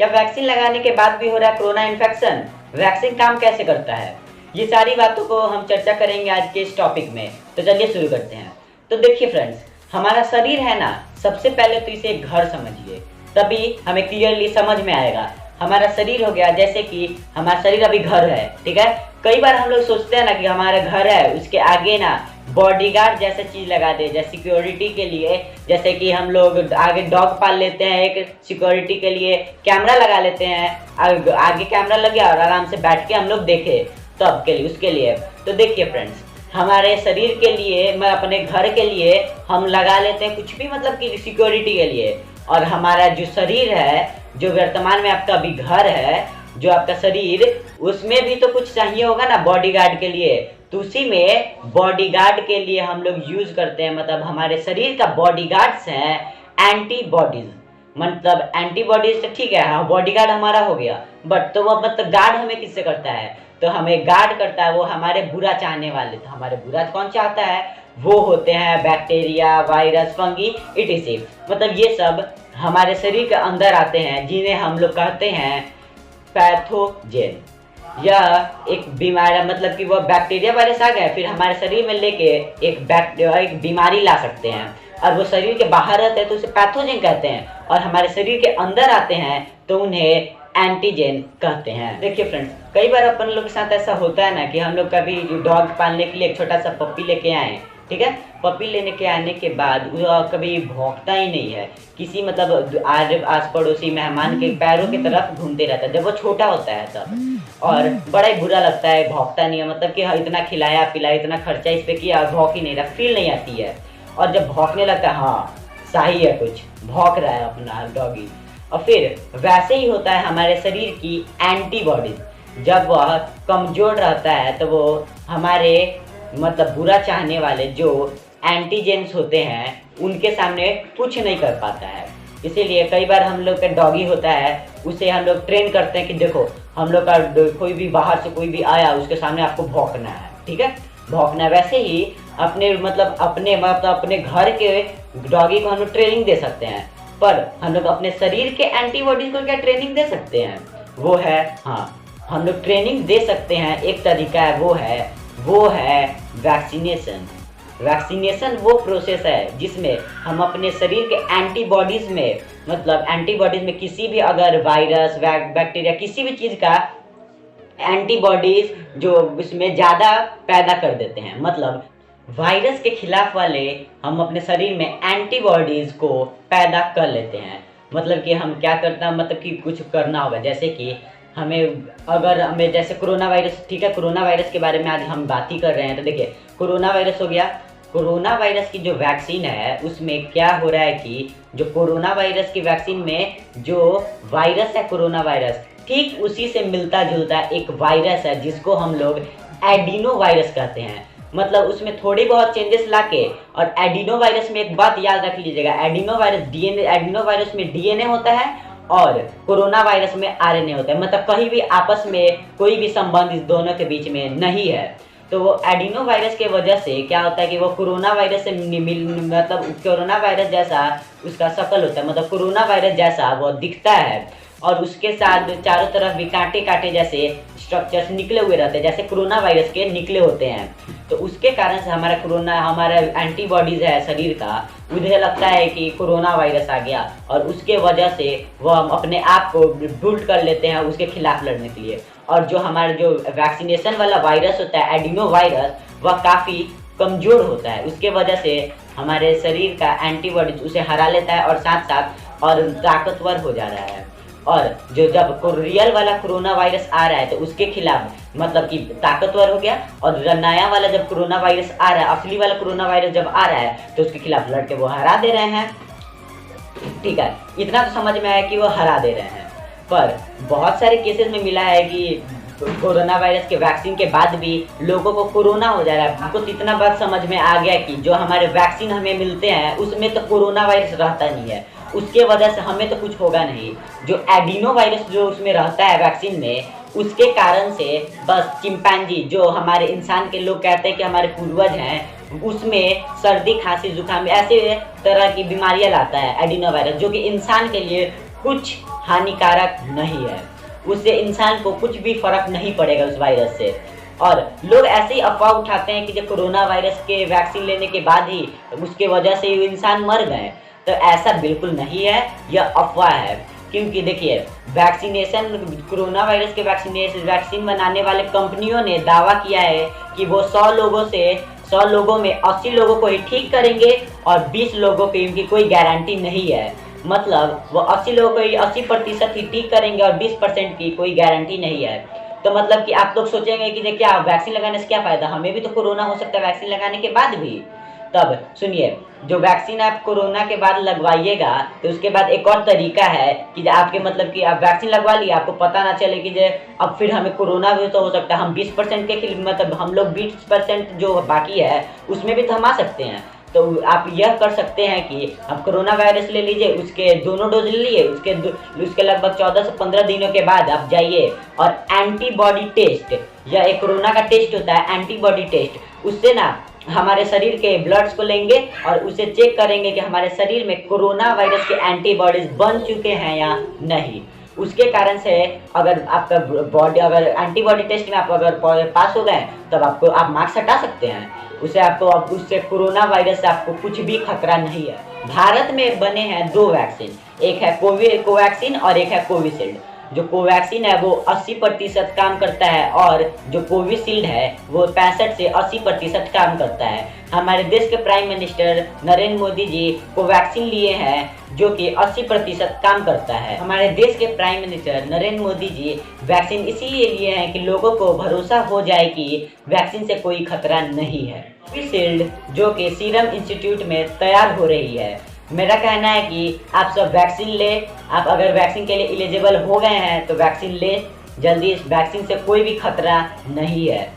क्या वैक्सीन लगाने के बाद भी हो रहा है कोरोना इन्फेक्शन? वैक्सीन काम कैसे करता है? ये सारी बातों को हम चर्चा करेंगे आज के इस टॉपिक में। तो चलिए शुरू करते हैं। तो देखिए फ्रेंड्स, हमारा शरीर है ना, सबसे पहले तो इसे एक घर समझिए, तभी हमें क्लियरली समझ में आएगा। हमारा शरीर हो गया जैसे कि हमारा शरीर अभी घर है, ठीक है। कई बार हम लोग सोचते हैं ना कि हमारा घर है, उसके आगे ना बॉडीगार्ड जैसे चीज लगा दे, जैसे सिक्योरिटी के लिए। जैसे कि हम लोग आगे डॉग पाल लेते हैं, एक सिक्योरिटी के लिए कैमरा लगा लेते हैं, आगे कैमरा लग गया और आराम से बैठ के हम लोग देखे, तब के लिए उसके लिए। तो देखिए फ्रेंड्स, हमारे शरीर के लिए, मैं अपने घर के लिए हम लगा लेते हैं कुछ भी, मतलब कि सिक्योरिटी के लिए। और हमारा जो शरीर है, जो वर्तमान में आपका अभी घर है, जो आपका शरीर, उसमें भी तो कुछ चाहिए होगा ना बॉडीगार्ड के लिए। तो उसी में बॉडीगार्ड के लिए हम लोग यूज करते हैं, मतलब हमारे शरीर का बॉडीगार्ड्स हैं एंटीबॉडीज। मतलब एंटीबॉडीज तो ठीक है, हाँ बॉडीगार्ड हमारा हो गया, बट तो वो मतलब गार्ड हमें किससे करता है? तो हमें गार्ड करता है वो हमारे बुरा चाहने वाले। तो हमारे बुरा कौन चाहता है? वो होते हैं बैक्टीरिया, वायरस, फंगी, इटीसी। मतलब ये सब हमारे शरीर के अंदर आते हैं, जिन्हें हम लोग कहते हैं पैथोजेन। यह एक बीमारी, मतलब कि वो बैक्टीरिया वायरस आ गए, फिर हमारे शरीर में लेके एक बीमारी ला सकते हैं। और वो शरीर के बाहर रहते हैं तो उसे पैथोजेन कहते हैं, और हमारे शरीर के अंदर आते हैं तो उन्हें एंटीजेन कहते हैं। देखिए फ्रेंड्स, कई बार अपन लोग के साथ ऐसा होता है ना कि हम लोग कभी डॉग पालने के लिए एक छोटा सा पप्पी लेके आए, ठीक है। पप्पी लेने के आने के बाद वो कभी भौंकता ही नहीं है, किसी मतलब आस पड़ोसी मेहमान के पैरों की तरफ घूमते रहता है जब वो छोटा होता है तब। और बड़ा ही बुरा लगता है, भौंकता नहीं है, मतलब कि इतना खिलाया पिलाया, इतना खर्चा इस पे किया, भौंक ही नहीं रहा, फील नहीं आती है। और जब भौंकने लगता है, हाँ सही है, कुछ भौंक रहा है अपना डॉगी। और फिर वैसे ही होता है हमारे शरीर की एंटीबॉडीज। जब वह कमजोर रहता है तो वो हमारे मतलब बुरा चाहने वाले जो एंटीजेन्स होते हैं उनके सामने कुछ नहीं कर पाता है। इसीलिए कई बार हम लोग का डॉगी होता है, उसे हम लोग ट्रेन करते हैं कि देखो हम लोग का कोई भी बाहर से कोई भी आया उसके सामने आपको भौंकना है, ठीक है, भौंकना है। वैसे ही अपने घर के डॉगी को हम लोग ट्रेनिंग दे सकते हैं, पर हम लोग अपने शरीर के एंटीबॉडीज को क्या ट्रेनिंग दे सकते हैं? वो है, हाँ हम लोग ट्रेनिंग दे सकते हैं, एक तरीका है, वो है वैक्सीनेशन। वैक्सीनेशन वो प्रोसेस है जिसमें हम अपने शरीर के एंटीबॉडीज में, मतलब एंटीबॉडीज में किसी भी अगर वायरस, बैक्टीरिया, किसी भी चीज़ का एंटीबॉडीज जो इसमें ज़्यादा पैदा कर देते हैं। मतलब वायरस के खिलाफ वाले हम अपने शरीर में एंटीबॉडीज को पैदा कर लेते हैं। मतलब कि हम क्या करते हैं, मतलब कि कुछ करना होगा, जैसे कि हमें जैसे कोरोना वायरस, ठीक है, कोरोना वायरस के बारे में आज हम बात ही कर रहे हैं। तो देखिए कोरोना वायरस हो गया, कोरोना वायरस की जो वैक्सीन है उसमें क्या हो रहा है कि जो कोरोना वायरस की वैक्सीन में जो वायरस है, कोरोना वायरस ठीक उसी से मिलता जुलता एक वायरस है जिसको हम लोग एडिनो वायरस कहते हैं। मतलब उसमें थोड़ी बहुत चेंजेस लाके, और एडिनो वायरस में एक बात याद रख लीजिएगा, एडिनो वायरस में डीएनए होता है और कोरोना वायरस में आरएनए होता है। मतलब कहीं भी आपस में कोई भी संबंध इस दोनों के बीच में नहीं है। तो वो एडिनो वायरस के वजह से क्या होता है कि वो कोरोना वायरस से मतलब कोरोना वायरस जैसा उसका शक्ल होता है, मतलब कोरोना वायरस जैसा वो दिखता है, और उसके साथ चारों तरफ भी कांटे कांटे जैसे स्ट्रक्चर्स निकले हुए रहते हैं, जैसे कोरोना वायरस के निकले होते हैं। तो उसके कारण से हमारा एंटीबॉडीज है शरीर का, उन्हें लगता है कि कोरोना वायरस आ गया, और उसके वजह से वो हम अपने आप को बिल्ड कर लेते हैं उसके खिलाफ लड़ने के लिए। और जो हमारा जो वैक्सीनेशन वाला वायरस होता है, एडिनो वायरस, वह काफ़ी कमज़ोर होता है। उसके वजह से हमारे शरीर का एंटीबॉडीज उसे हरा लेता है और साथ साथ और ताकतवर हो जा रहा है। और जब रियल वाला कोरोना वायरस आ रहा है तो उसके खिलाफ मतलब कि ताकतवर हो गया, और नया वाला जब कोरोना वायरस आ रहा है, असली वाला कोरोना वायरस जब आ रहा है तो उसके खिलाफ लड़के वो हरा दे रहे हैं। ठीक है, इतना तो समझ में आया कि वो हरा दे रहे हैं। पर बहुत सारे केसेस में मिला है कि कोरोना वायरस के वैक्सीन के बाद भी लोगों को कोरोना हो जा रहा है। हमको तो इतना बात समझ में आ गया कि जो हमारे वैक्सीन हमें मिलते हैं उसमें तो कोरोना वायरस रहता नहीं है, उसके वजह से हमें तो कुछ होगा नहीं। जो एडिनो वायरस जो उसमें रहता है वैक्सीन में, उसके कारण से बस चिंपैंजी, जो हमारे इंसान के लोग कहते हैं कि हमारे पूर्वज हैं, उसमें सर्दी खांसी जुकाम ऐसे तरह की बीमारियां लाता है एडिनो वायरस, जो कि इंसान के लिए कुछ हानिकारक नहीं है, उससे इंसान को कुछ भी फर्क नहीं पड़ेगा उस वायरस से। और लोग ऐसे ही अफवाह उठाते हैं कि जब कोरोना वायरस के वैक्सीन लेने के बाद ही उसके वजह से इंसान मर गए, तो ऐसा बिल्कुल नहीं है, यह अफवाह है। क्योंकि देखिए, वैक्सीनेशन, कोरोना वायरस के वैक्सीन बनाने वाले कंपनियों ने दावा किया है कि वो 100 लोगों में 80 लोगों को ही ठीक करेंगे और 20 लोगों की इनकी कोई गारंटी नहीं है। मतलब वो 80 लोगों को ही 80% ही ठीक करेंगे और 20% की कोई गारंटी नहीं है। तो मतलब कि आप लोग सोचेंगे कि ये क्या वैक्सीन लगाने से क्या फ़ायदा, हमें भी तो कोरोना हो सकता है वैक्सीन लगाने के बाद भी। तब सुनिए, जो वैक्सीन आप कोरोना के बाद लगवाइएगा, तो उसके बाद एक और तरीका है कि आपके मतलब कि आप वैक्सीन लगवा लिए, आपको पता ना चले कि जो अब फिर हमें कोरोना भी तो हो सकता है, हम 20% के मतलब हम लोग 20% जो बाकी है उसमें भी थमा सकते हैं। तो आप यह कर सकते हैं कि आप कोरोना वायरस ले लीजिए, उसके दोनों डोज ले लिए, उसके लगभग 14 से 15 दिनों के बाद आप जाइए और एंटीबॉडी टेस्ट, या एक कोरोना का टेस्ट होता है एंटीबॉडी टेस्ट, उससे ना हमारे शरीर के ब्लड्स को लेंगे और उसे चेक करेंगे कि हमारे शरीर में कोरोना वायरस के एंटीबॉडीज बन चुके हैं या नहीं। उसके कारण से अगर आपका बॉडी, अगर एंटीबॉडी टेस्ट में आप अगर पास हो गए, तब आप मार्क्स हटा सकते हैं। उससे कोरोना वायरस से आपको कुछ भी खतरा नहीं है। भारत में बने हैं 2 वैक्सीन, एक है कोवैक्सीन और एक है कोविशील्ड। जो कोवैक्सीन है वो 80% काम करता है और जो कोविशील्ड है वो 65 से 80% काम करता है। हमारे देश के prime minister Narendra Modi ji Covaxin लिए हैं जो कि 80% काम करता है। हमारे देश के prime minister Narendra Modi ji vaccine इसीलिए लिए हैं कि लोगों को भरोसा हो जाए कि वैक्सीन से कोई खतरा नहीं है। कोविशील्ड जो कि सीरम इंस्टीट्यूट में तैयार हो रही है। मेरा कहना है कि आप सब वैक्सीन लें। आप अगर वैक्सीन के लिए एलिजिबल हो गए हैं तो वैक्सीन लें जल्दी, इस वैक्सीन से कोई भी खतरा नहीं है।